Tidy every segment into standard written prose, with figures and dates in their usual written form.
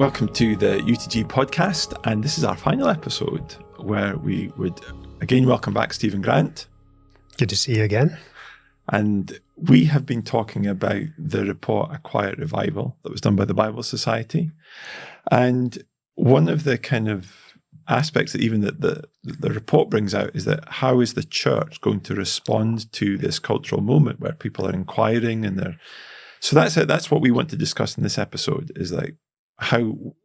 Welcome to the UTG podcast, and this is our final episode where we would again welcome back Stephen Grant. Good to see you again. And we have been talking about the report, A Quiet Revival, that was done by the Bible Society. And one of the kind of aspects that even the report brings out is that how is the church going to respond to this cultural moment where people are inquiring and they're... So that's what we want to discuss in this episode, is like,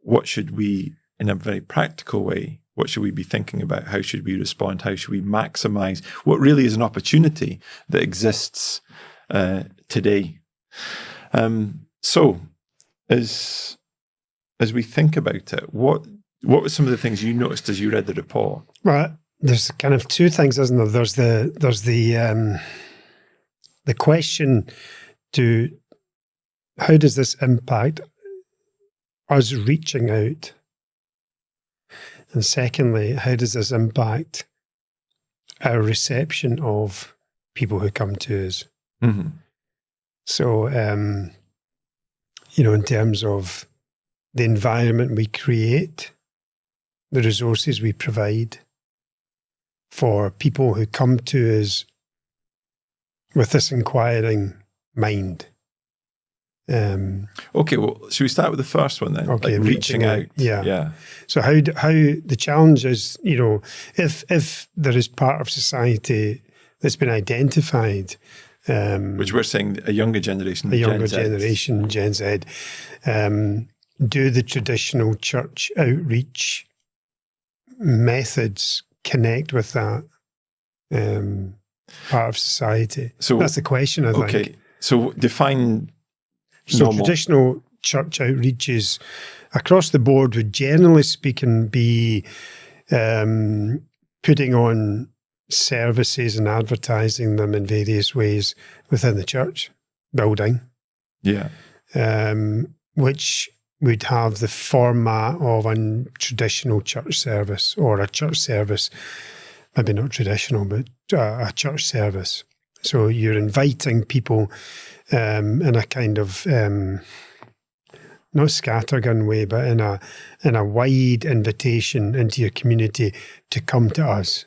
what should we, in a very practical way, what should we be thinking about? How should we respond? How should we maximize what really is an opportunity that exists today? So as we think about it, what were some of the things you noticed as you read the report? Well, there's kind of two things, isn't there? There's the question to how does this impact us reaching out? And secondly, how does this impact our reception of people who come to us? Mm-hmm. So, in terms of the environment we create, the resources we provide for people who come to us with this inquiring mind. Okay, well, should we start with the first one then? Okay, like reaching out. Yeah. So how the challenge is, if there is part of society that's been identified, which we're saying a younger generation, Gen Z, do the traditional church outreach methods connect with that part of society? So that's the question, I think. Okay, so define. So normal. Traditional church outreaches across the board would generally speaking be putting on services and advertising them in various ways within the church building. Yeah. Which would have the format of a traditional church service, or a church service, maybe not traditional, but a church service. So you're inviting people in a kind of not scattergun way, but in a wide invitation into your community to come to us.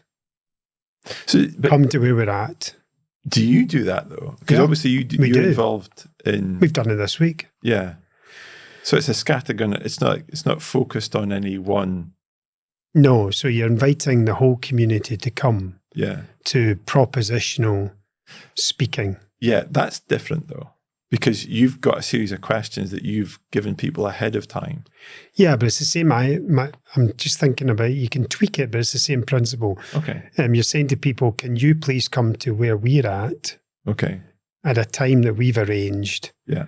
So, come to where we're at. Do you do that though? Because obviously you're involved in. We've done it this week. Yeah. So it's a scattergun. It's not focused on any one. No. So you're inviting the whole community to come. Yeah. To propositional speaking. Yeah, that's different though, because you've got a series of questions that you've given people ahead of time. Yeah, but it's the same. I'm just thinking about, you can tweak it, but it's the same principle. Okay. You're saying to people, can you please come to where we're at? Okay. At a time that we've arranged. Yeah.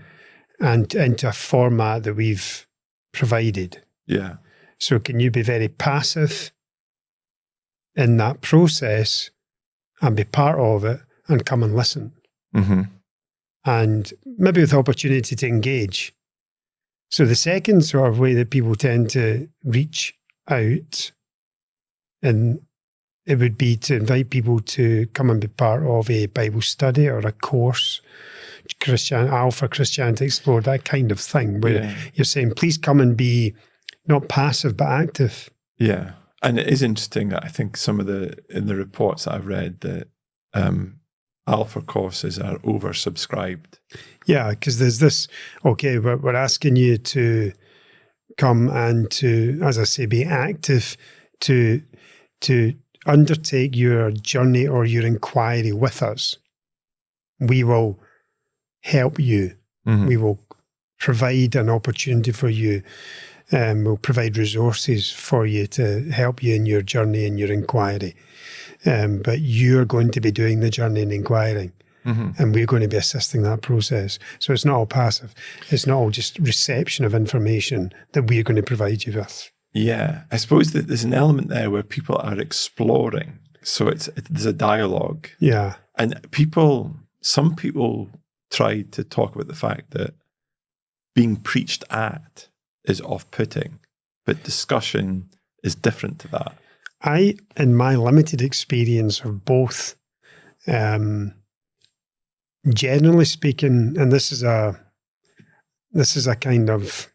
And into a format that we've provided. Yeah. So can you be very passive in that process and be part of it and come and listen? Mm-hmm. And maybe with the opportunity to engage. So the second sort of way that people tend to reach out, and it would be to invite people to come and be part of a Bible study or a course, Alpha Christianity Explored, that kind of thing, where you're saying, please come and be not passive but active. Yeah. And it is interesting that I think some of in the reports that I've read that Alpha courses are oversubscribed. Yeah, because there's this, okay, we're asking you to come and to, as I say, be active, to undertake your journey or your inquiry with us. We will help you. Mm-hmm. We will provide an opportunity for you. We'll provide resources for you to help you in your journey and your inquiry. But you're going to be doing the journey and inquiring. Mm-hmm. And we're going to be assisting that process. So it's not all passive. It's not all just reception of information that we're going to provide you with. Yeah. I suppose that there's an element there where people are exploring. So there's a dialogue. Yeah. And some people try to talk about the fact that being preached at is off-putting, but discussion is different to that. In my limited experience of both, generally speaking, and this is a kind of,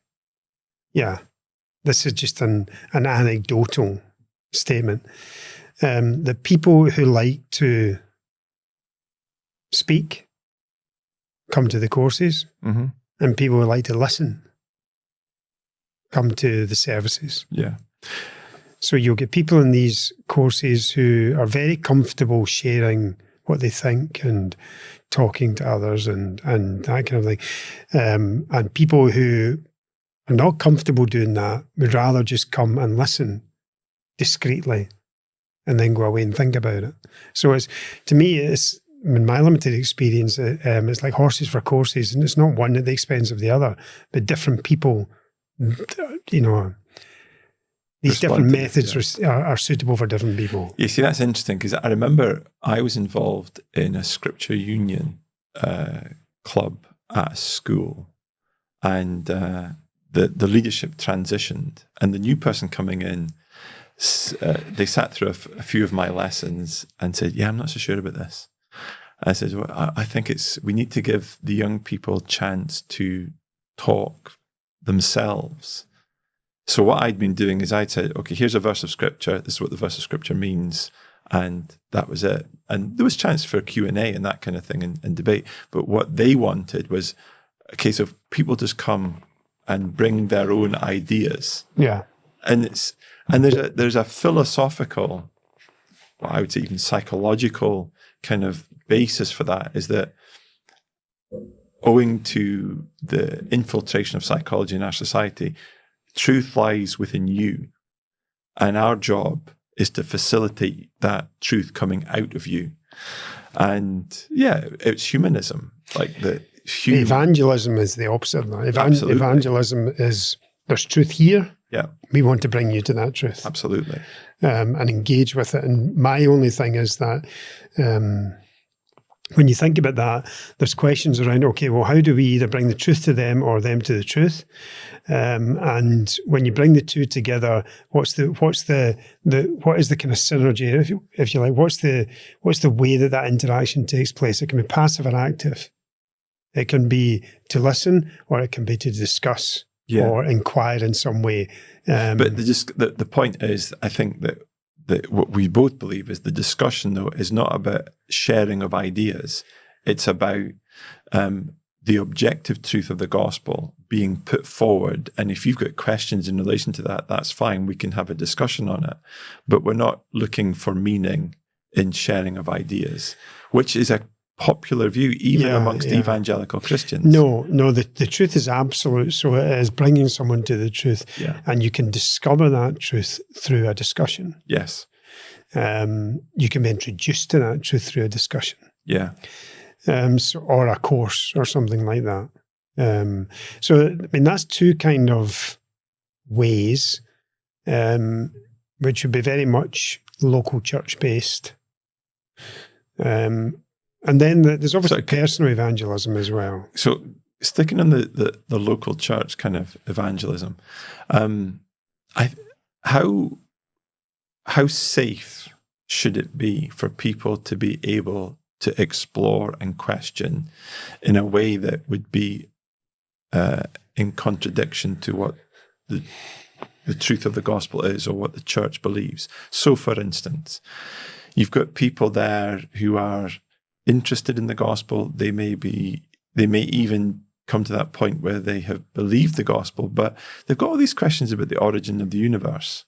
this is just an anecdotal statement, that people who like to speak come to the courses, and people who like to listen come to the services. Yeah. So you'll get people in these courses who are very comfortable sharing what they think and talking to others and that kind of thing. And people who are not comfortable doing that would rather just come and listen discreetly and then go away and think about it. So to me, in my limited experience, it's like horses for courses, and it's not one at the expense of the other, but different people, these different methods are suitable for different people. You see, that's interesting, because I remember I was involved in a scripture union club at a school, and the leadership transitioned, and the new person coming in, they sat through a few of my lessons and said, "Yeah, I'm not so sure about this." I said, "Well, I think we need to give the young people a chance to talk themselves." So what I'd been doing is I'd said, "Okay, here's a verse of scripture. This is what the verse of scripture means." And that was it. And there was chance for Q&A and that kind of thing and debate. But what they wanted was a case of people just come and bring their own ideas. Yeah. And there's a philosophical, well, I would say even psychological kind of basis for that, is that owing to the infiltration of psychology in our society, truth lies within you. And our job is to facilitate that truth coming out of you. And yeah, it's humanism. Evangelism is the opposite of that. Evangelism is, there's truth here. Yeah. We want to bring you to that truth. Absolutely. And engage with it. And my only thing is that when you think about that, there's questions around, okay, well, how do we either bring the truth to them or them to the truth? And when you bring the two together, what is the kind of synergy, if you like, what's the way that interaction takes place? It can be passive or active. It can be to listen, or it can be to discuss or inquire in some way. But the point is, I think that what we both believe is the discussion, though, is not about sharing of ideas. It's about the objective truth of the gospel being put forward. And if you've got questions in relation to that, that's fine. We can have a discussion on it. But we're not looking for meaning in sharing of ideas, which is a popular view even amongst evangelical Christians. No, the truth is absolute. So it is bringing someone to the truth, and you can discover that truth through a discussion. Yes. You can be introduced to that truth through a discussion. Yeah. Or a course or something like that. So, I mean, that's two kind of ways, which would be very much local church based. And then there's obviously personal evangelism as well. So sticking on the local church kind of evangelism, how safe should it be for people to be able to explore and question in a way that would be in contradiction to what the truth of the gospel is or what the church believes? So, for instance, you've got people there who are interested in the gospel. They may even come to that point where they have believed the gospel, but they've got all these questions about the origin of the universe,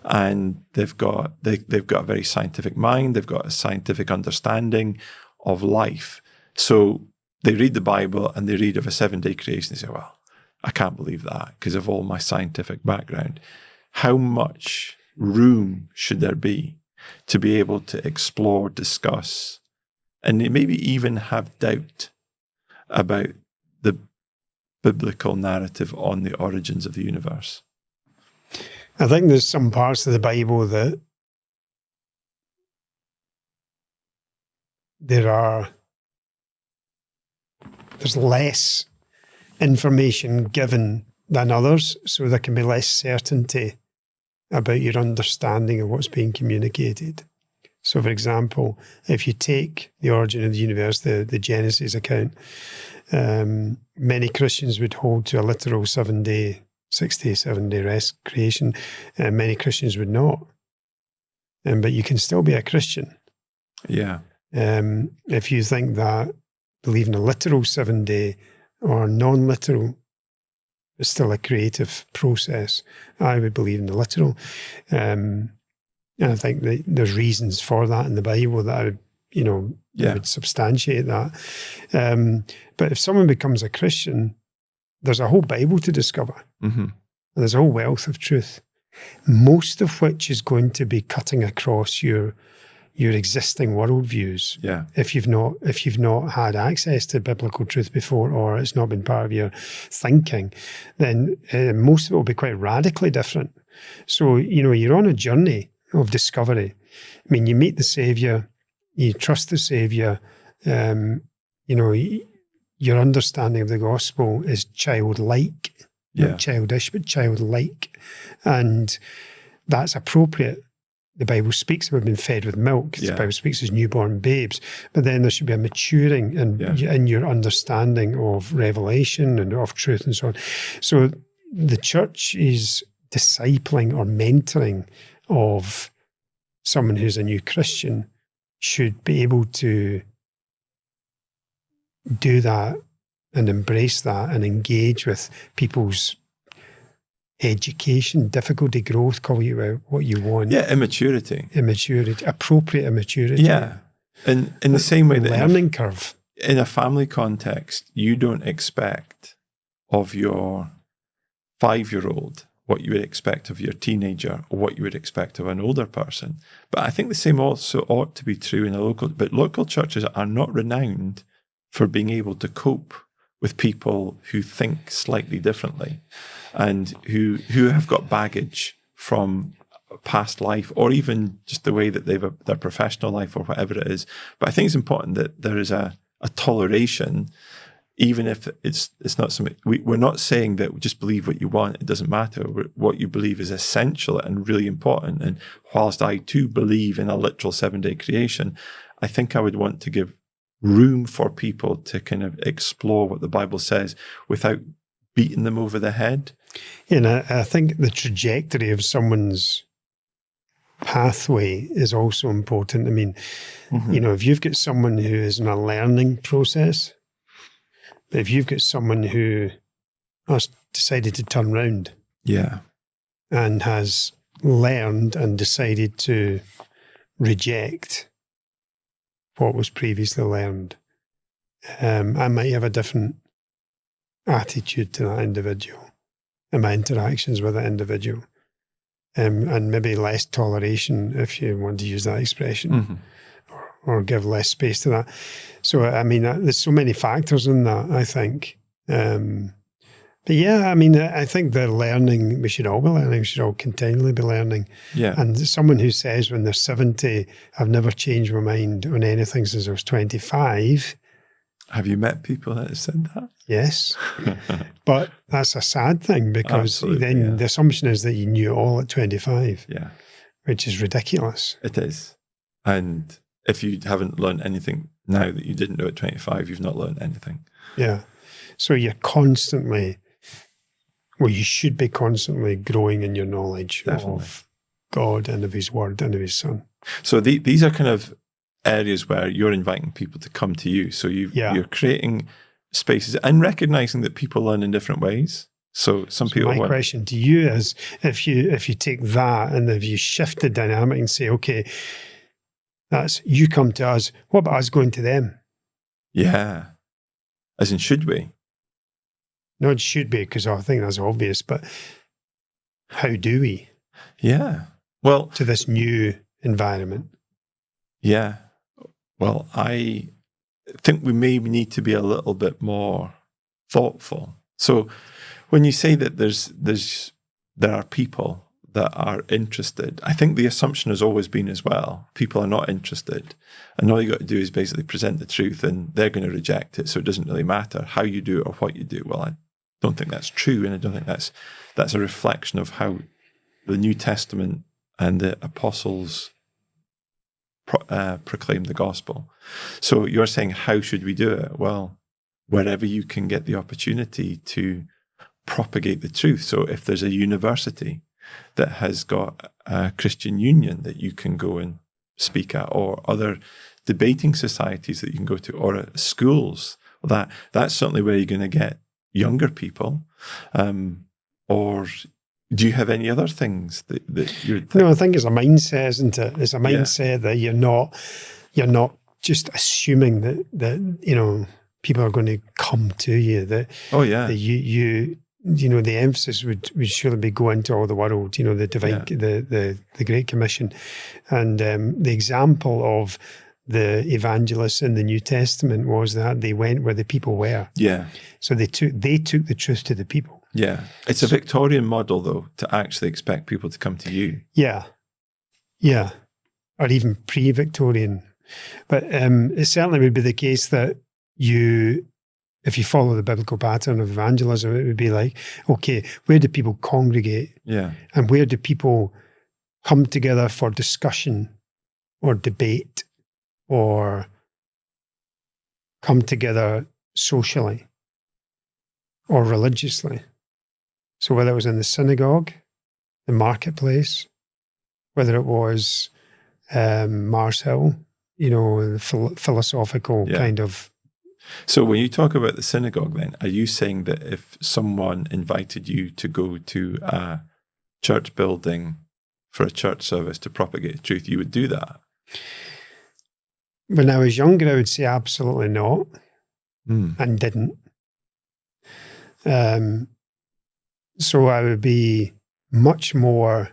and they've got a very scientific mind. They've got a scientific understanding of life. So they read the Bible and they read of a 7-day creation. They say, "Well, I can't believe that because of all my scientific background." How much room should there be to be able to explore, discuss, and maybe even have doubt about the biblical narrative on the origins of the universe? I think there's some parts of the Bible that there's less information given than others, so there can be less certainty about your understanding of what's being communicated. So, for example, if you take the origin of the universe, the Genesis account, many Christians would hold to a literal 7-day 6-day, 7-day rest creation. Many Christians would not. But you can still be a Christian. Yeah. If you think that believing a literal 7-day or non-literal is still a creative process, I would believe in the literal. And I think that there's reasons for that in the Bible that I would, would substantiate that. But if someone becomes a Christian, there's a whole Bible to discover. Mm-hmm. And there's a whole wealth of truth, most of which is going to be cutting across your existing worldviews. Yeah. If you've not had access to biblical truth before, or it's not been part of your thinking, then most of it will be quite radically different. So, you're on a journey of discovery. I mean, you meet the Saviour, you trust the Saviour, your understanding of the gospel is childlike, not childish, but childlike. And that's appropriate. The Bible speaks about being fed with milk. The Bible speaks as newborn babes. But then there should be a maturing in your understanding of revelation and of truth and so on. So the church is discipling or mentoring of someone who's a new Christian should be able to do that and embrace that and engage with people's education, difficulty, growth, call it what you want. Yeah, immaturity, appropriate immaturity. Yeah, and in the same way that learning curve. In a family context, you don't expect of your 5-year-old what you would expect of your teenager or what you would expect of an older person. But I think the same also ought to be true in local churches are not renowned for being able to cope with people who think slightly differently and who have got baggage from past life or even just the way that their professional life or whatever it is. But I think it's important that there is a toleration, even if it's not something, we're not saying that just believe what you want, it doesn't matter. What you believe is essential and really important. And whilst I too believe in a literal 7-day creation, I think I would want to give room for people to kind of explore what the Bible says without beating them over the head. And I think the trajectory of someone's pathway is also important. I mean, if you've got someone who is in a learning process, but if you've got someone who has decided to turn round and has learned and decided to reject what was previously learned, I might have a different attitude to that individual in my interactions with that individual, and maybe less toleration, if you want to use that expression, or give less space to that. So, I mean, there's so many factors in that, I think. But yeah, I mean, I think they're learning. We should all be learning. We should all continually be learning. Yeah. And someone who says when they're 70, I've never changed my mind on anything since I was 25. Have you met people that have said that? Yes. But that's a sad thing because the assumption is that you knew it all at 25. Yeah. Which is ridiculous. It is. And if you haven't learned anything now that you didn't know at 25, you've not learned anything. Yeah. So you're constantly... Well, you should be constantly growing in your knowledge of God and of His Word and of His Son. So these are kind of areas where you're inviting people to come to you. So you're creating spaces and recognizing that people learn in different ways. So people. My question to you is, if you take that and if you shift the dynamic and say, okay, that's you come to us. What about us going to them? Yeah, as in should we? No, it should be, because I think that's obvious, but how do we? Yeah. Well, to this new environment. Yeah. Well, I think we maybe need to be a little bit more thoughtful. So when you say that there are people that are interested, I think the assumption has always been as well, people are not interested. And all you got to do is basically present the truth and they're going to reject it. So it doesn't really matter how you do it or what you do. Well, I don't think that's true. And I don't think that's a reflection of how the New Testament and the apostles proclaim the gospel. So you're saying, how should we do it? Well, wherever you can get the opportunity to propagate the truth. So if there's a university that has got a Christian union that you can go and speak at, or other debating societies that you can go to, or schools, that's certainly where you're going to get younger people. Or do you have any other things that you would think? No, I think it's a mindset, isn't it? It's a mindset that you're not just assuming that people are going to come to you. That the emphasis would surely be go into all the world. The divine, the Great Commission, and the example of the evangelists in the New Testament was that they went where the people were. Yeah. So they took the truth to the people. Yeah. It's a Victorian model, though, to actually expect people to come to you. Yeah. Yeah. Or even pre-Victorian. But it certainly would be the case that if you follow the biblical pattern of evangelism, it would be like, okay, where do people congregate? Yeah. And where do people come together for discussion or debate or come together socially or religiously? So whether it was in the synagogue, the marketplace, whether it was Mars Hill, the philosophical kind of. So when you talk about the synagogue, then, are you saying that if someone invited you to go to a church building for a church service to propagate truth, you would do that? When I was younger, I would say absolutely not, and didn't. So I would be much more,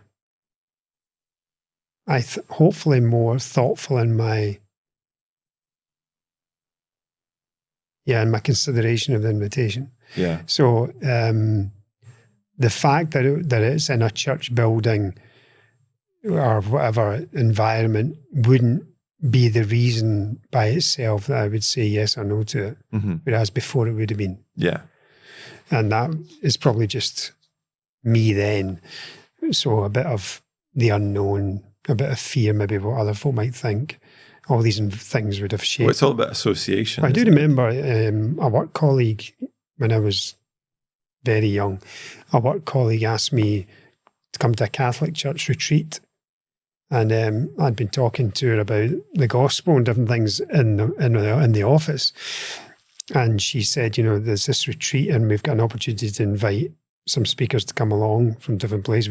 hopefully more thoughtful in my consideration of the invitation. Yeah. So the fact that it's in a church building or whatever environment wouldn't be the reason by itself that I would say yes or no to it, whereas before it would have been. Yeah. And that is probably just me then. So a bit of the unknown, a bit of fear, maybe what other folk might think. All these things would have shaped. Well, it's all about association. I do remember a work colleague, when I was very young, a work colleague asked me to come to a Catholic church retreat. And I'd been talking to her about the gospel and different things in the office. And she said, there's this retreat and we've got an opportunity to invite some speakers to come along from different places.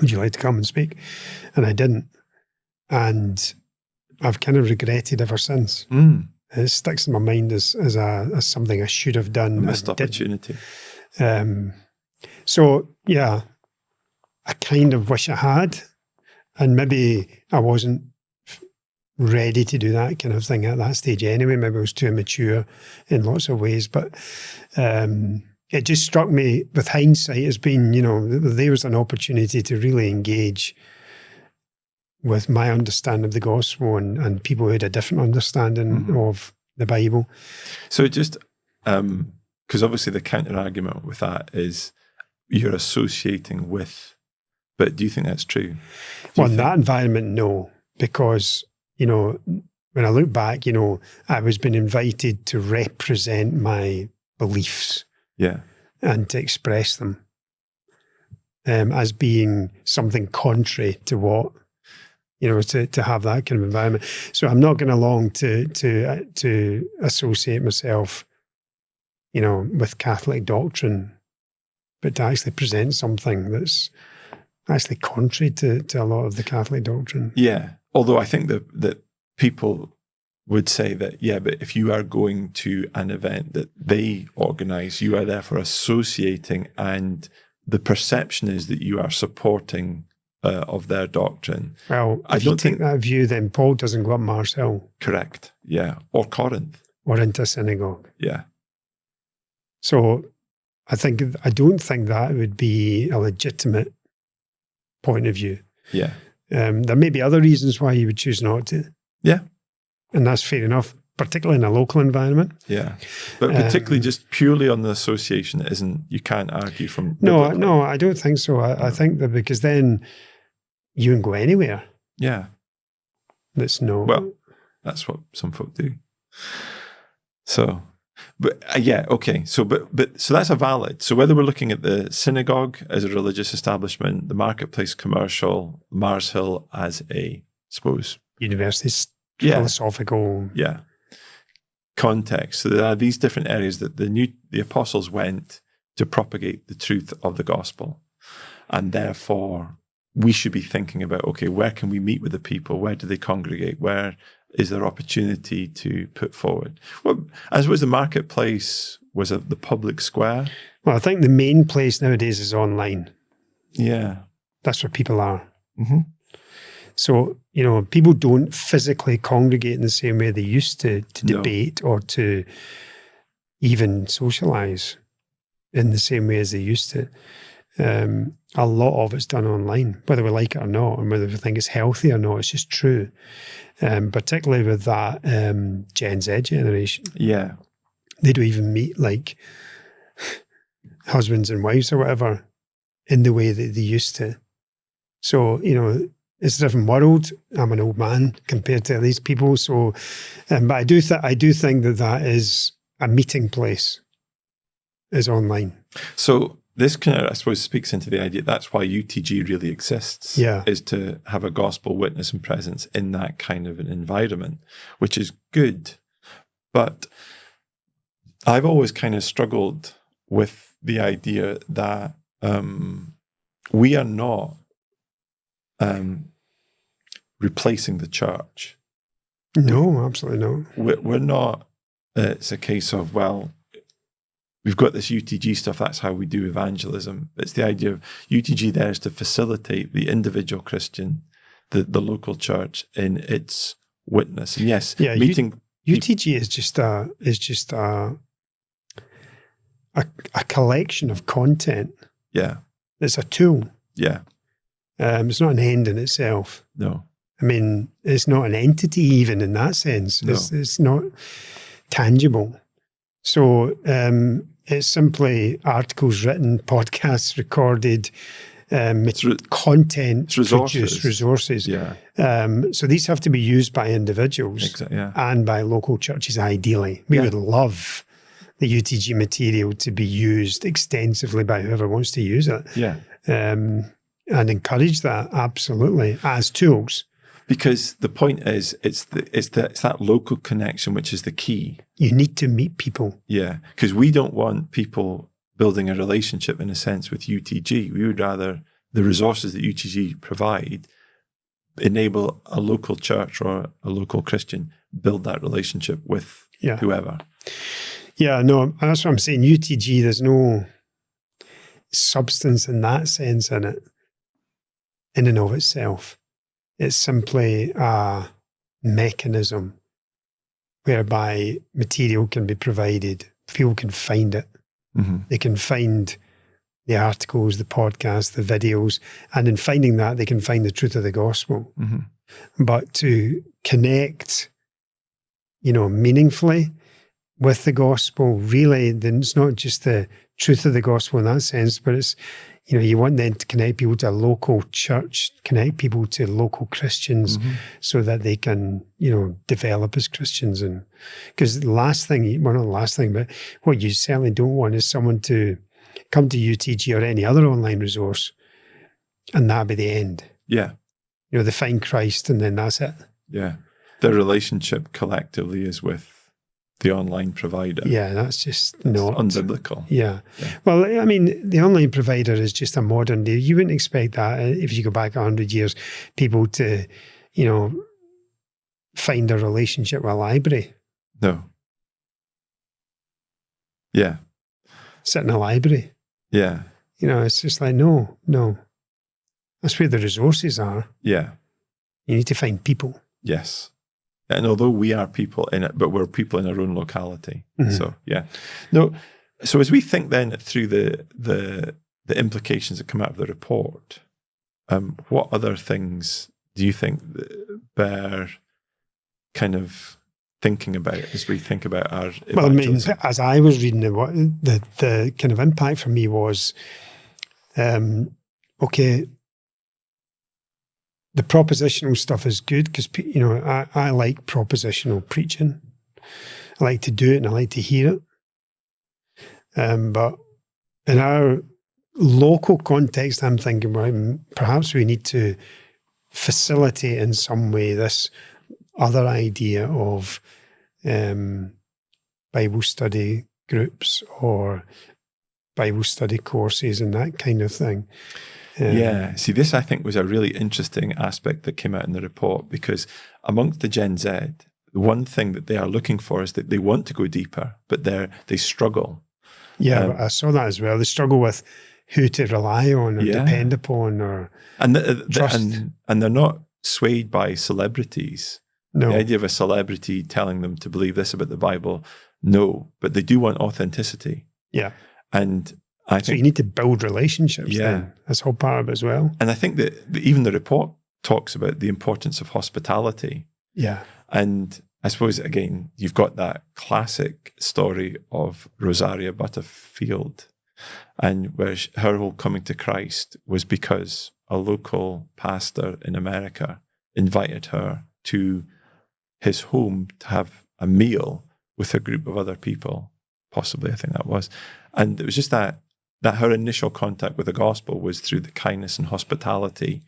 Would you like to come and speak? And I didn't. And I've kind of regretted ever since. It sticks in my mind as something I should have done. A missed opportunity. So, yeah, I kind of wish I had. And maybe I wasn't ready to do that kind of thing at that stage anyway. Maybe I was too immature in lots of ways. But it just struck me with hindsight as being, there was an opportunity to really engage with my understanding of the gospel and people who had a different understanding of the Bible. So just, because obviously the counter argument with that is you're associating with, but do you think that's true? Well, in that environment, no, because, when I look back, I was being invited to represent my beliefs and to express them as being something contrary to what, to have that kind of environment. So I'm not going along to associate myself, with Catholic doctrine, but to actually present something that's actually contrary to a lot of the Catholic doctrine. Yeah. Although I think that people would say that, but if you are going to an event that they organise, you are therefore associating, and the perception is that you are supporting of their doctrine. Well, if you take that view, then Paul doesn't go up Mars Hill. Correct. Yeah. Or Corinth. Or into a synagogue. Yeah. So I don't think that would be a legitimate point of view. Yeah. There may be other reasons why you would choose not to. Yeah. And that's fair enough, particularly in a local environment. Yeah. But particularly just purely on the association, you can't argue from... No, I don't think so. I think that because then you can go anywhere. Yeah. That's no... Well, that's what some folk do. So, But yeah, okay. So, so that's a valid. So whether we're looking at the synagogue as a religious establishment, the marketplace commercial, Mars Hill as a, suppose, Universities, yeah, philosophical, yeah, context. So there are these different areas that the apostles went to propagate the truth of the gospel, and therefore we should be thinking about, okay, where can we meet with the people? Where do they congregate? Where is there opportunity to put forward? Well, as was the marketplace, was it the public square? Well, I think the main place nowadays is online. Yeah. That's where people are. Mm-hmm. So, people don't physically congregate in the same way they used to debate or to even socialize in the same way as they used to. A lot of it's done online, whether we like it or not, and whether we think it's healthy or not, it's just true. Particularly with that Gen Z generation. Yeah. They don't even meet like husbands and wives or whatever in the way that they used to. So, it's a different world. I'm an old man compared to these people. So, but I do think that is a meeting place is online. So this kind of, I suppose, speaks into the idea that's why UTG really exists. Yeah. Is to have a gospel witness and presence in that kind of an environment, which is good. But I've always kind of struggled with the idea that we are not replacing the church. No, absolutely not. We're not. It's a case of, well, we've got this UTG stuff. That's how we do evangelism. It's the idea of UTG there is to facilitate the individual Christian, the local church in its witness. And yes, yeah, meeting UTG is just a collection of content. Yeah, it's a tool. Yeah, it's not an end in itself. No. I mean, it's not an entity even in that sense. No. It's not tangible. So it's simply articles written, podcasts recorded, content produced, resources. Yeah. So these have to be used by individuals and by local churches ideally. We would love the UTG material to be used extensively by whoever wants to use it. Yeah. And encourage that, absolutely, as tools. Because the point is, it's that local connection which is the key. You need to meet people. Yeah, because we don't want people building a relationship in a sense with UTG. We would rather the resources that UTG provide enable a local church or a local Christian build that relationship with whoever. Yeah, no, that's what I'm saying. UTG, there's no substance in that sense in it, in and of itself. It's simply a mechanism whereby material can be provided. People can find it. Mm-hmm. They can find the articles, the podcasts, the videos, and in finding that, they can find the truth of the gospel. Mm-hmm. But to connect, meaningfully with the gospel, really, then it's not just the truth of the gospel in that sense, but it's, you want then to connect people to a local church, connect people to local Christians so that they can, develop as Christians. And because the last thing, well, not the last thing, but what you certainly don't want is someone to come to UTG or any other online resource and that be the end. Yeah. They find Christ and then that's it. Yeah. The relationship collectively is with the online provider. Yeah, that's just not unbiblical. Yeah. Well, I mean, the online provider is just a modern day. You wouldn't expect that if you go back 100 years, people to, find a relationship with a library. No. Yeah. Sit in a library. Yeah. It's just like, no. That's where the resources are. Yeah. You need to find people. Yes. And although we are people in it, but we're people in our own locality. Mm-hmm. So, yeah. No. So as we think then through the implications that come out of the report, what other things do you think bear kind of thinking about as we think about our evangelism? Well, I mean, as I was reading it, the kind of impact for me was, okay, the propositional stuff is good because, I like propositional preaching. I like to do it and I like to hear it. But in our local context, I'm thinking, well, perhaps we need to facilitate in some way this other idea of Bible study groups or Bible study courses and that kind of thing. Yeah. See, this I think was a really interesting aspect that came out in the report, because amongst the Gen Z, the one thing that they are looking for is that they want to go deeper, but they struggle. Yeah, I saw that as well. They struggle with who to rely on or depend upon or trust. And they're not swayed by celebrities. No. The idea of a celebrity telling them to believe this about the Bible, no. But they do want authenticity. Yeah. And I think... So you need to build relationships then. That's whole part of it as well. And I think that even the report talks about the importance of hospitality. Yeah. And I suppose, again, you've got that classic story of Rosaria Butterfield, and where her whole coming to Christ was because a local pastor in America invited her to his home to have a meal with a group of other people, possibly, I think that was. And it was just that her initial contact with the gospel was through the kindness and hospitality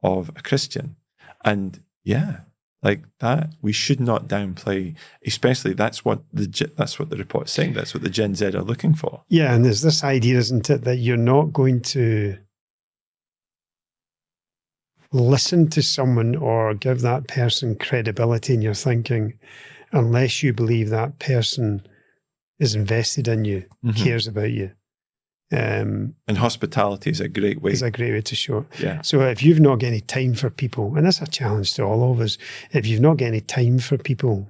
of a Christian. And like that, we should not downplay, especially that's what the report's saying, that's what the Gen Z are looking for. Yeah, and there's this idea, isn't it, that you're not going to listen to someone or give that person credibility in your thinking unless you believe that person is invested in you, cares about you. And hospitality is a great way. It's a great way to show it. Yeah. So if you've not got any time for people, and that's a challenge to all of us, if you've not got any time for people,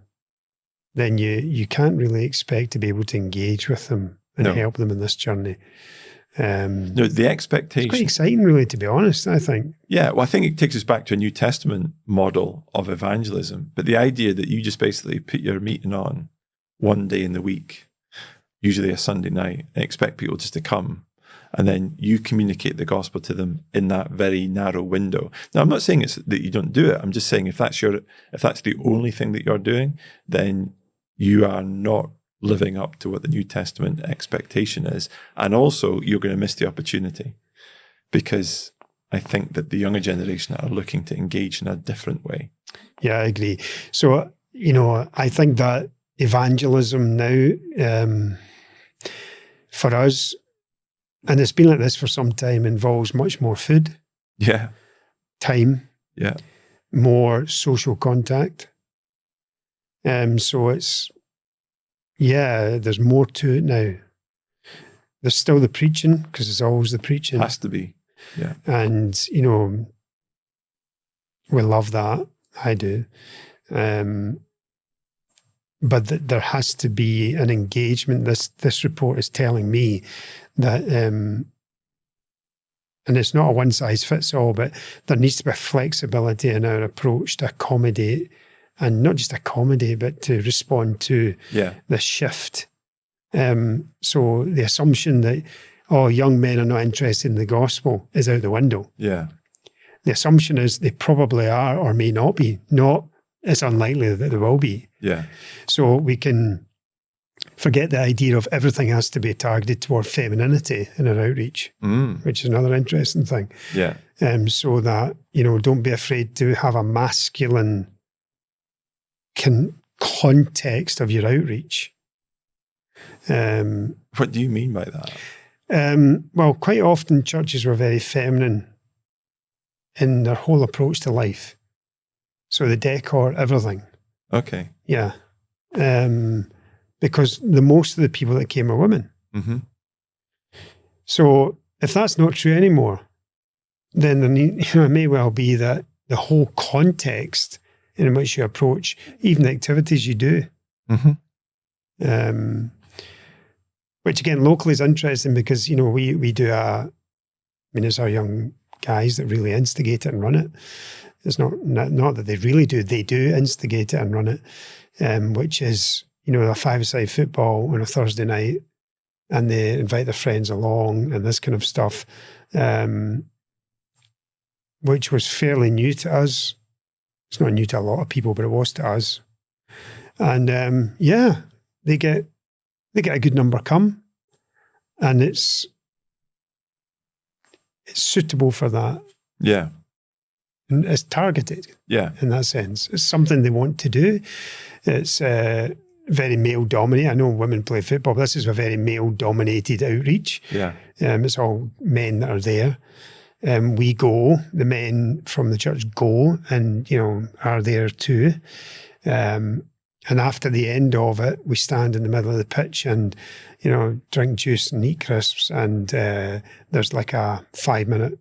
then you can't really expect to be able to engage with them and help them in this journey. No, the expectation... It's quite exciting, really, to be honest, I think. Yeah, well, I think it takes us back to a New Testament model of evangelism, but the idea that you just basically put your meeting on one day in the week, usually a Sunday night, and expect people just to come, and then you communicate the gospel to them in that very narrow window. Now, I'm not saying it's that you don't do it. I'm just saying if that's the only thing that you're doing, then you are not living up to what the New Testament expectation is. And also, you're going to miss the opportunity, because I think that the younger generation are looking to engage in a different way. Yeah, I agree. So, I think that evangelism now, for us, and it's been like this for some time, involves much more food, time, more social contact. So it's, there's more to it now. There's still the preaching, because it's always the preaching. Has to be, yeah. And, we love that. I do. But there has to be an engagement. This report is telling me that, and it's not a one-size-fits-all, but there needs to be flexibility in our approach to accommodate, and not just accommodate, but to respond to the shift. So the assumption that, young men are not interested in the gospel is out the window. Yeah. The assumption is they probably are or may not be. It's unlikely that they will be. Yeah. So we can forget the idea of everything has to be targeted toward femininity in our outreach, which is another interesting thing. Yeah. So that, don't be afraid to have a masculine context of your outreach. What do you mean by that? Well, quite often churches were very feminine in their whole approach to life. So the decor, everything. Okay. Yeah. Because most of the people that came are women. Mm-hmm. So if that's not true anymore, then it may well be that the whole context in which you approach, even the activities you do, which again, locally is interesting because, we do it's our young guys that really instigate it and run it. It's not that they really do, they do instigate it and run it, which is, a five-a-side football on a Thursday night, and they invite their friends along and this kind of stuff, which was fairly new to us. It's not new to a lot of people, but it was to us. And they get a good number come. and it's suitable for that. Yeah. And it's targeted. Yeah. In that sense. It's something they want to do. It's very male-dominated. I know women play football, but this is a very male-dominated outreach. Yeah. It's all men that are there. We go, the men from the church go and, are there too. And after the end of it, we stand in the middle of the pitch and, drink juice and eat crisps. And there's like a 5-minute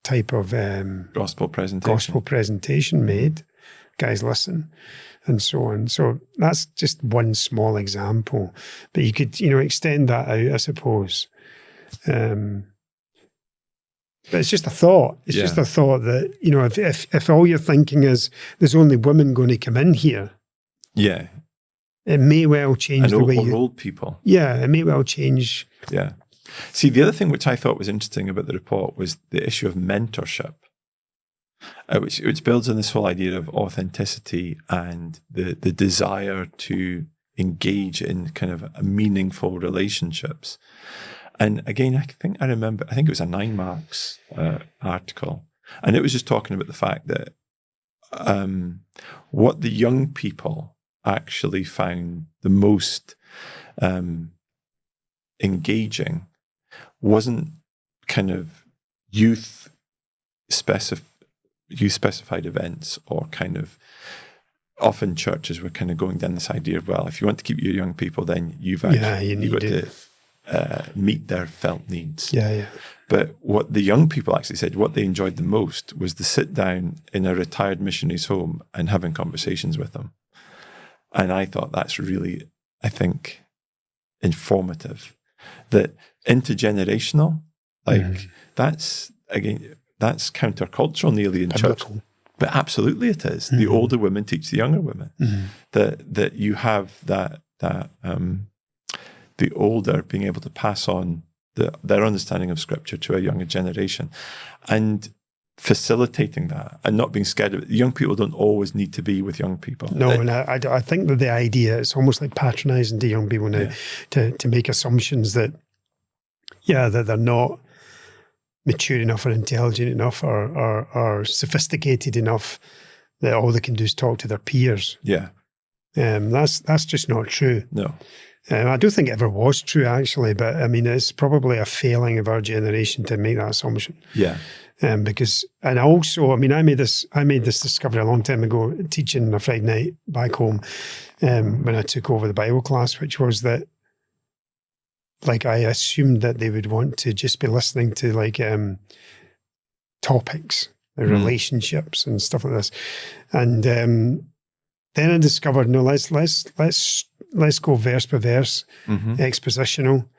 type of gospel presentation made. Guys listen and so on. So that's just one small example. But you could, extend that out, I suppose. But it's just a thought. It's just a thought that, if all you're thinking is there's only women going to come in here. Yeah. It may well change the way old people. Yeah, it may well change. Yeah. See, the other thing which I thought was interesting about the report was the issue of mentorship, which builds on this whole idea of authenticity and the desire to engage in kind of meaningful relationships. And again, I think it was a 9 Marks article, and it was just talking about the fact that what the young people actually found the most engaging wasn't kind of youth specified events, or kind of often churches were kind of going down this idea of, well, if you want to keep your young people, then you've got to meet their felt needs. Yeah. But what the young people actually said, what they enjoyed the most was to sit down in a retired missionary's home and having conversations with them. And I thought that's really, I think, informative. That intergenerational, that's countercultural nearly in biblical. Church. But absolutely it is. The older women teach the younger women. That you have that the older being able to pass on their understanding of Scripture to a younger generation, and facilitating that and not being scared of it. Young people don't always need to be with young people. No, and I think that the idea, it's almost like patronizing to young people now to make assumptions that, that they're not mature enough or intelligent enough or sophisticated enough that all they can do is talk to their peers. Yeah. That's just not true. No. I don't think it ever was true, actually, but I mean, it's probably a failing of our generation to make that assumption. Yeah. Because, and also, I mean, I made this discovery a long time ago, teaching on a Friday night back home, when I took over the Bible class, which was that, like, I assumed that they would want to just be listening to like topics, relationships and stuff like this, and then I discovered, no, let's go verse by verse, expositional.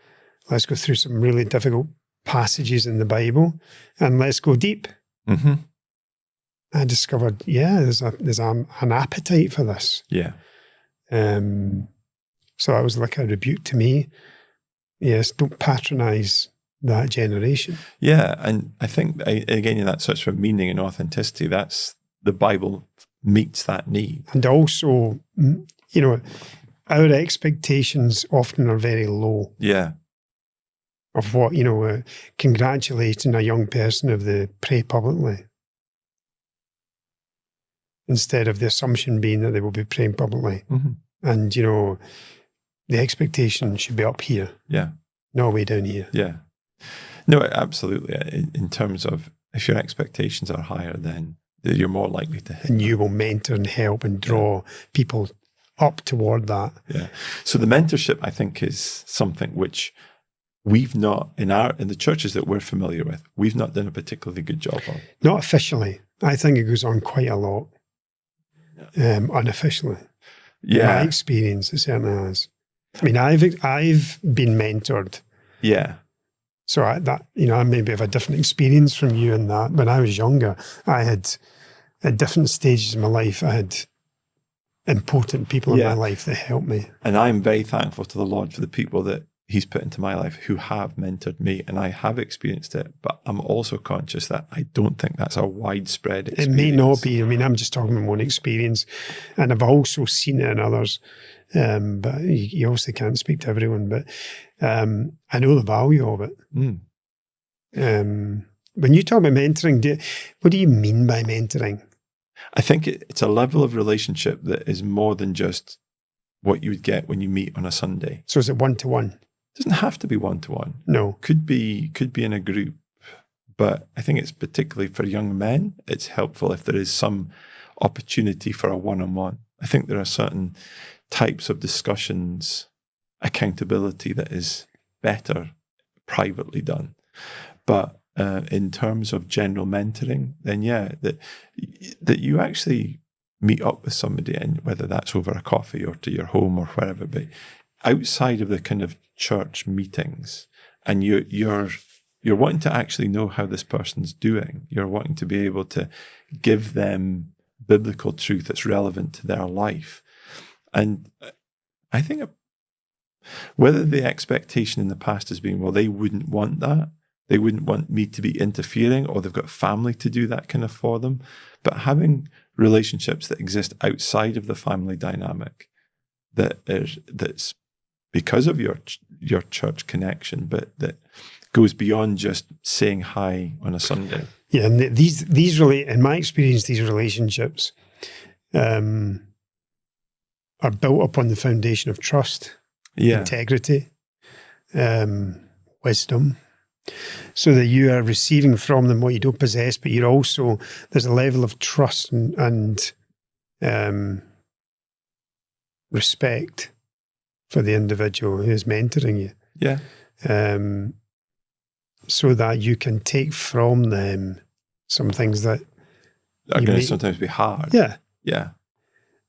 Let's go through some really difficult passages in the Bible, and let's go deep. I discovered, there's an appetite for this. Yeah. So that was like a rebuke to me. Yes, don't patronize that generation. Yeah, and I think, again, in that search for meaning and authenticity, that's the Bible meets that need. And also, our expectations often are very low. Yeah. Of what, congratulating a young person if they pray publicly, instead of the assumption being that they will be praying publicly. And, the expectation should be up here. Yeah. No way down here. Yeah. No, absolutely. In terms of, if your expectations are higher, then you're more likely to hit. And you will mentor and help and draw people up toward that. Yeah. So the mentorship, I think, is something which we've not, in the churches that we're familiar with, we've not done a particularly good job of. Not officially. I think it goes on quite a lot. Unofficially. Yeah. My experience, it certainly has. I mean, I've been mentored. Yeah. So I maybe have a different experience from you in that. When I was younger, I had, at different stages of my life, I had important people in my life that helped me. And I'm very thankful to the Lord for the people that he's put into my life who have mentored me, and I have experienced it, but I'm also conscious that I don't think that's a widespread experience. It may not be. I mean, I'm just talking about my own experience, and I've also seen it in others. But you obviously can't speak to everyone, but I know the value of it. When you talk about mentoring, what do you mean by mentoring? I think it's a level of relationship that is more than just what you would get when you meet on a Sunday. So is it one-to-one? It doesn't have to be one-to-one. No. Could be in a group. But I think it's particularly for young men, it's helpful if there is some opportunity for a one-on-one. I think there are certain types of discussions, accountability that is better privately done. But in terms of general mentoring, then that you actually meet up with somebody, and whether that's over a coffee or to your home or wherever, but outside of the kind of church meetings, and you're wanting to actually know how this person's doing. You're wanting to be able to give them biblical truth that's relevant to their life. And I think whether the expectation in the past has been, well, they wouldn't want that. They wouldn't want me to be interfering, or they've got family to do that kind of for them. But having relationships that exist outside of the family dynamic, that's because of your church connection, but that goes beyond just saying hi on a Sunday. Yeah, and these really, in my experience, these relationships are built upon the foundation of trust, integrity, wisdom, so that you are receiving from them what you don't possess, but you're also, there's a level of trust and respect for the individual who is mentoring you. Yeah. So that you can take from them some things that are going to sometimes be hard. Yeah. Yeah.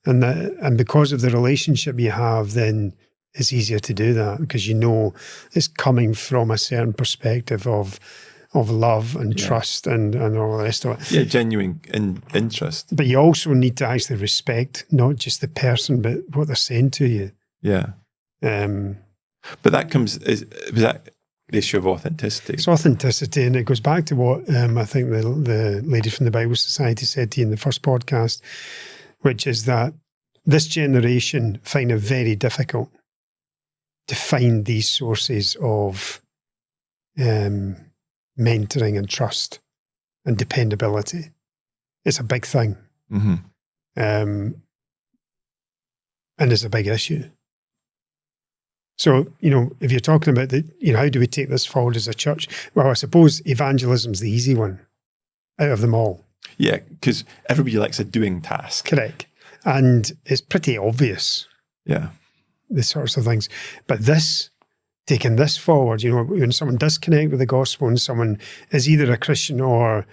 And because of the relationship you have, then it's easier to do that, because you know it's coming from a certain perspective of love and trust and all the rest of it. Yeah, genuine interest. But you also need to actually respect not just the person, but what they're saying to you. Yeah. But that comes, is that the issue of authenticity? It's authenticity, and it goes back to what I think the lady from the Bible Society said to you in the first podcast, which is that this generation find it very difficult to find these sources of mentoring and trust and dependability. It's a big thing. Mm-hmm. And it's a big issue. So, if you're talking about how do we take this forward as a church? Well, I suppose evangelism's the easy one out of them all. Yeah, because everybody likes a doing task. Correct. And it's pretty obvious. Yeah. The sorts of things. But taking this forward, when someone does connect with the gospel and someone is either a Christian or,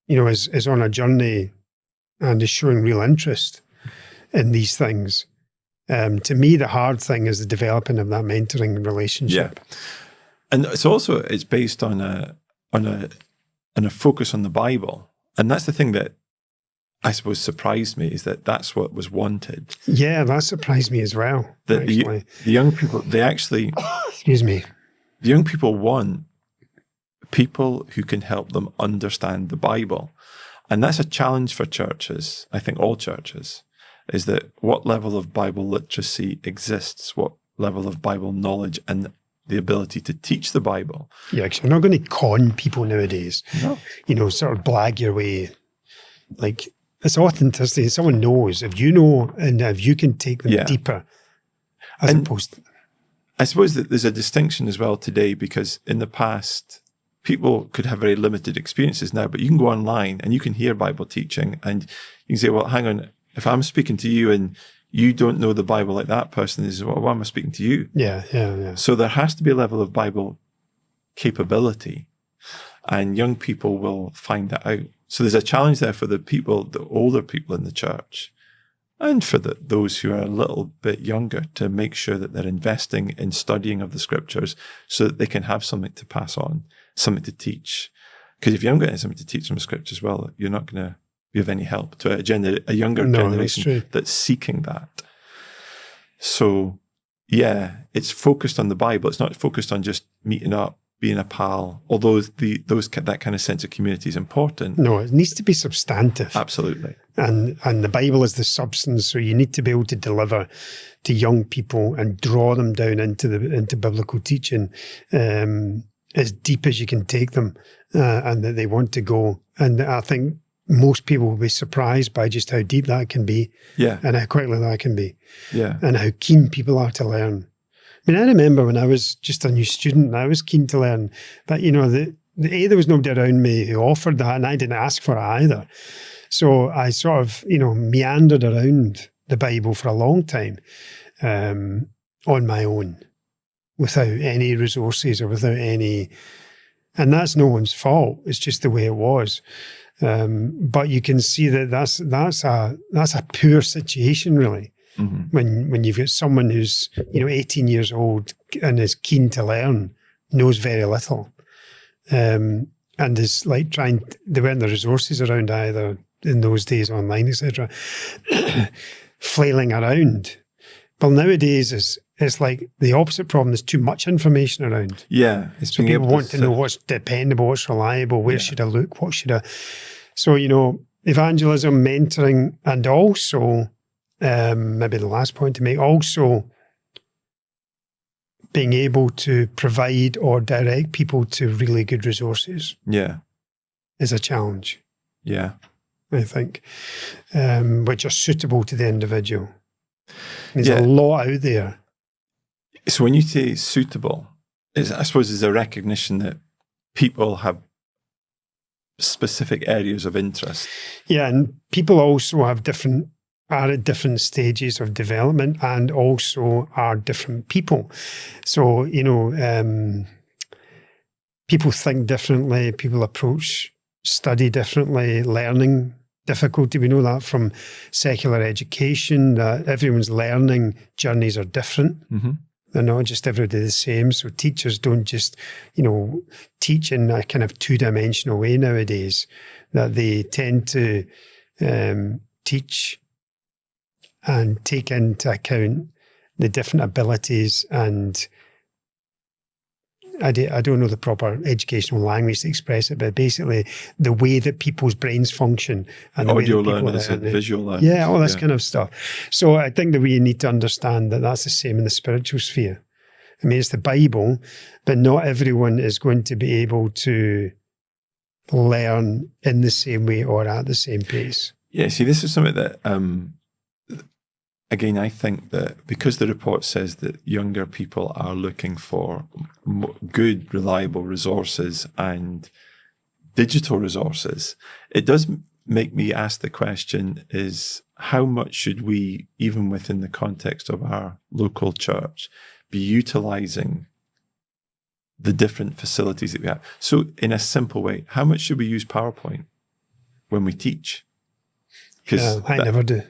is on a journey and is showing real interest in these things, to me, the hard thing is the developing of that mentoring relationship. Yeah. And it's based on a focus on the Bible. And that's the thing that I suppose surprised me, is that that's what was wanted. Yeah, that surprised me as well. That the young people, they actually... Excuse me. The young people want people who can help them understand the Bible. And that's a challenge for churches, I think all churches, is that what level of Bible literacy exists, what level of Bible knowledge and the ability to teach the Bible. Yeah, because you're not going to con people nowadays. No. Sort of blag your way. Like, it's authenticity. Someone knows. If you know and if you can take them deeper, as opposed to... I suppose that there's a distinction as well today, because in the past, people could have very limited experiences now, but you can go online and you can hear Bible teaching and you can say, well, hang on, if I'm speaking to you and you don't know the Bible like that person is, well, why am I speaking to you? Yeah. So there has to be a level of Bible capability, and young people will find that out. So there's a challenge there for the older people in the church, and for those who are a little bit younger, to make sure that they're investing in studying of the scriptures so that they can have something to pass on, something to teach. Because if you haven't got something to teach from the scriptures, well, you're not going to be of any help to a younger generation that's seeking that. So, it's focused on the Bible. It's not focused on just meeting up, being a pal, although that kind of sense of community is important. No, it needs to be substantive. Absolutely. And the Bible is the substance, so you need to be able to deliver to young people and draw them down into biblical teaching as deep as you can take them, and that they want to go. And I think most people will be surprised by just how deep that can be, and how quickly that can be, and how keen people are to learn. I mean, I remember when I was just a new student, I was keen to learn, but there was nobody around me who offered that, and I didn't ask for it either. So I sort of, meandered around the Bible for a long time on my own, without any resources or without any, and that's no one's fault. It's just the way it was. But you can see that that's a poor situation, really. Mm-hmm. When you've got someone who's 18 years old and is keen to learn, knows very little, and is like there weren't the resources around either in those days, online, etc. Flailing around. Well, nowadays it's like the opposite problem. There's too much information around. Yeah, so people want to know what's dependable, what's reliable, where should I look, what should I. So evangelism, mentoring, and also. Maybe the last point to make, also being able to provide or direct people to really good resources is a challenge. Yeah. I think, which are suitable to the individual. There's a lot out there. So when you say suitable, I suppose is a recognition that people have specific areas of interest. Yeah, and people also are at different stages of development and also are different people. So, people think differently, people approach study differently, learning difficulty. We know that from secular education, that everyone's learning journeys are different. Mm-hmm. They're not just everybody the same. So teachers don't just, teach in a kind of two-dimensional way nowadays, that they tend to teach and take into account the different abilities and I don't know the proper educational language to express it, but basically the way that people's brains function and the audio way that people learning, visual learning. Yeah, all this kind of stuff. So I think that we need to understand that that's the same in the spiritual sphere. I mean, it's the Bible, but not everyone is going to be able to learn in the same way or at the same pace. Yeah, see, this is something that again, I think that because the report says that younger people are looking for good, reliable resources and digital resources, it does make me ask the question is how much should we, even within the context of our local church, be utilizing the different facilities that we have? So in a simple way, how much should we use PowerPoint when we teach? Yeah, I never do.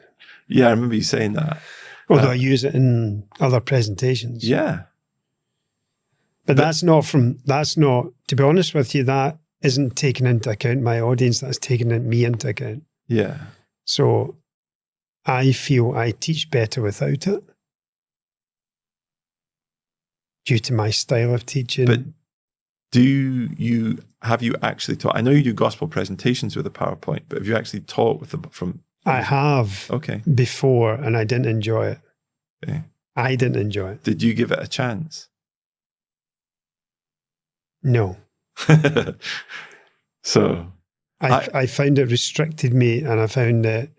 Yeah, I remember you saying that. Although I use it in other presentations. Yeah. But that's not, to be honest with you, that isn't taking into account my audience, that's taking me into account. Yeah. So I feel I teach better without it due to my style of teaching. But have you actually taught? I know you do gospel presentations with a PowerPoint, but have you actually taught with I have before, and I didn't enjoy it. Okay. I didn't enjoy it. Did you give it a chance? No. So I found it restricted me, and I found it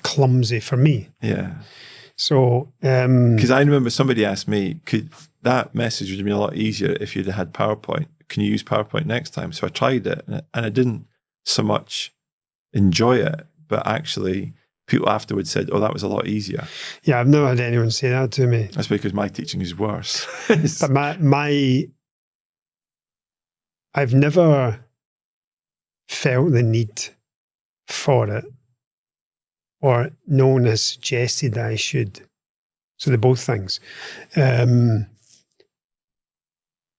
clumsy for me. Yeah. So because I remember somebody asked me, could that message would have been a lot easier if you'd had PowerPoint? Can you use PowerPoint next time? So I tried it, and I didn't so much enjoy it, but actually people afterwards said, oh, that was a lot easier. Yeah, I've never had anyone say that to me. That's because my teaching is worse. But I've never felt the need for it or no one has suggested that I should. So they're both things.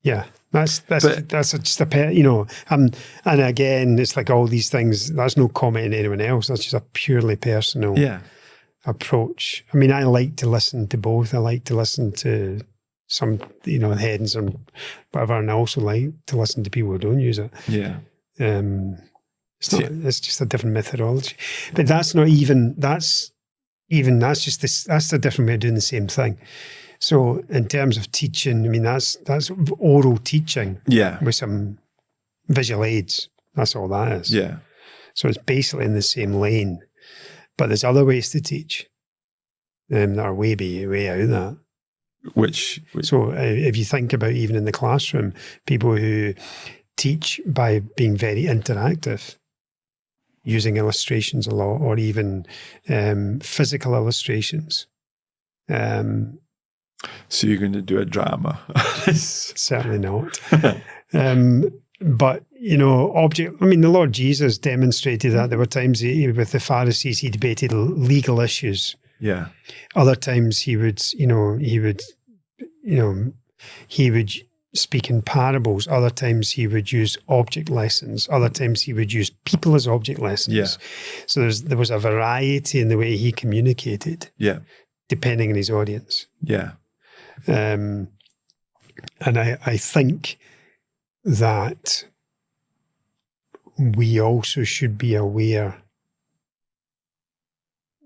Yeah. That's just a pet, and again, it's like all these things, that's no comment on anyone else. That's just a purely personal approach. I mean, I like to listen to both. I like to listen to some, headings and whatever, and I also like to listen to people who don't use it. Yeah. It's just a different methodology. But that's a different way of doing the same thing. So in terms of teaching, I mean, that's oral teaching with some visual aids. That's all that is. Yeah. So it's basically in the same lane. But there's other ways to teach that are way out of that. So if you think about even in the classroom, people who teach by being very interactive, using illustrations a lot, or even physical illustrations. So you're going to do a drama? Certainly not. But, the Lord Jesus demonstrated that. There were times with the Pharisees, he debated legal issues. Yeah. Other times he would speak in parables. Other times he would use object lessons. Other times he would use people as object lessons. Yeah. So there was a variety in the way he communicated. Yeah. Depending on his audience. Yeah. And I think that we also should be aware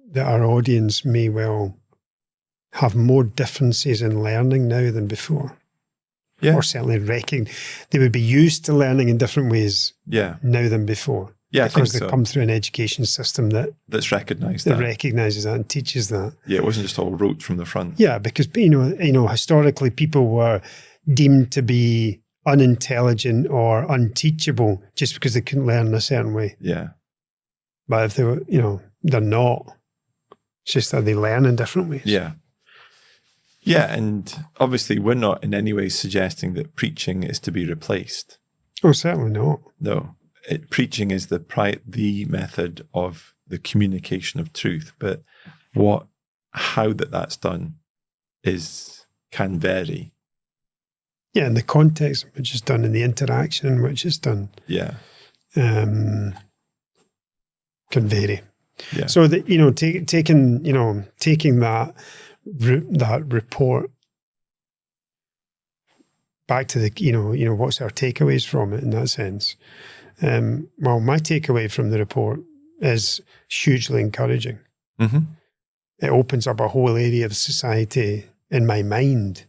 that our audience may well have more differences in learning now than before. Yeah. Or certainly they would be used to learning in different ways now than before. Yeah, because they come through an education system that's recognised that recognises that and teaches that. Yeah, it wasn't just all rote from the front. Yeah, because historically people were deemed to be unintelligent or unteachable just because they couldn't learn in a certain way. Yeah. But if they were, they're not. It's just that they learn in different ways. Yeah. Yeah, and obviously we're not in any way suggesting that preaching is to be replaced. Oh, certainly not. No. Preaching is the method of the communication of truth, but how that's done can vary. Yeah, in the context in which it's done, in the interaction in which it's done. Yeah. Can vary. Yeah. So that taking that report back to the what's our takeaways from it in that sense. Well, my takeaway from the report is hugely encouraging. Mm-hmm. It opens up a whole area of society in my mind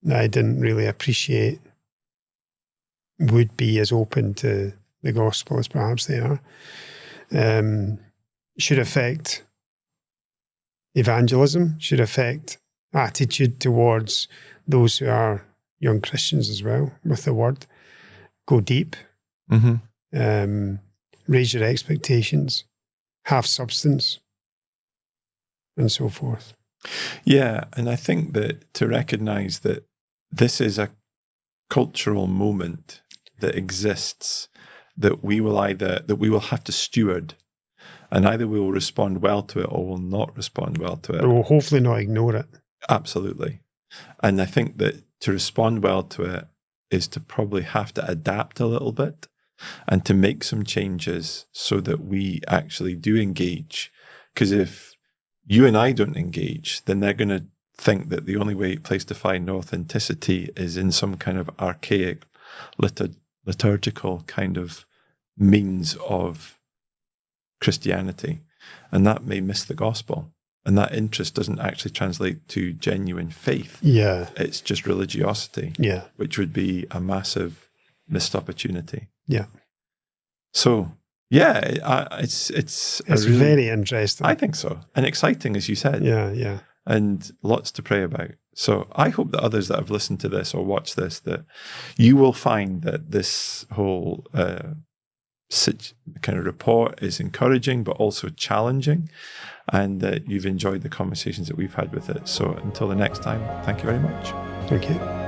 that I didn't really appreciate would be as open to the gospel as perhaps they are. Should affect evangelism, should affect attitude towards those who are young Christians as well with the word. Go deep. Mm-hmm. Raise your expectations, have substance, and so forth. Yeah, and I think that to recognise that this is a cultural moment that exists that we will have to steward, and either we will respond well to it or will not respond well to it. We will hopefully not ignore it. Absolutely. And I think that to respond well to it is to probably have to adapt a little bit and to make some changes so that we actually do engage. Because if you and I don't engage, then they're going to think that the only place to find authenticity is in some kind of archaic liturgical kind of means of Christianity. And that may miss the gospel. And that interest doesn't actually translate to genuine faith. Yeah. It's just religiosity. Yeah. Which would be a massive missed opportunity. Yeah. So, yeah, it's really, very interesting. I think so. And exciting, as you said. Yeah, yeah. And lots to pray about. So I hope that others that have listened to this or watched this, that you will find that this whole kind of report is encouraging, but also challenging, and that you've enjoyed the conversations that we've had with it. So until the next time, thank you very much. Thank you.